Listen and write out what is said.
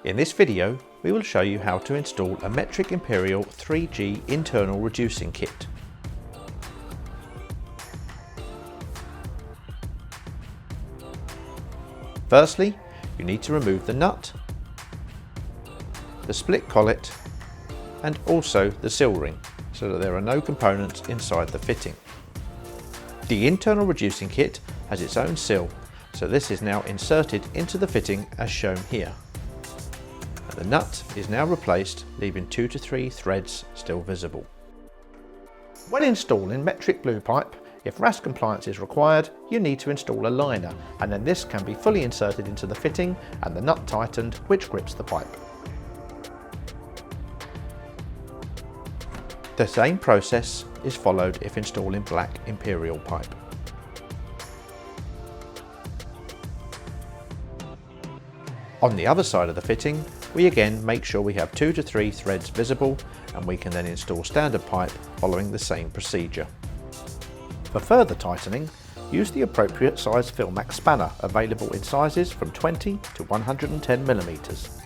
In this video, we will show you how to install a Metric Imperial 3G internal reducing kit. Firstly, you need to remove the nut, the split collet, and also the seal ring, so that there are no components inside the fitting. The internal reducing kit has its own seal, so this is now inserted into the fitting as shown here. And the nut is now replaced, leaving 2 to 3 threads still visible. When installing metric blue pipe, if RAS compliance is required, you need to install a liner, and then this can be fully inserted into the fitting and the nut tightened, which grips the pipe. The same process is followed if installing black Imperial pipe. On the other side of the fitting, we again make sure we have 2 to 3 threads visible, and we can then install standard pipe following the same procedure. For further tightening, use the appropriate size Philmac spanner available in sizes from 20 to 110 mm.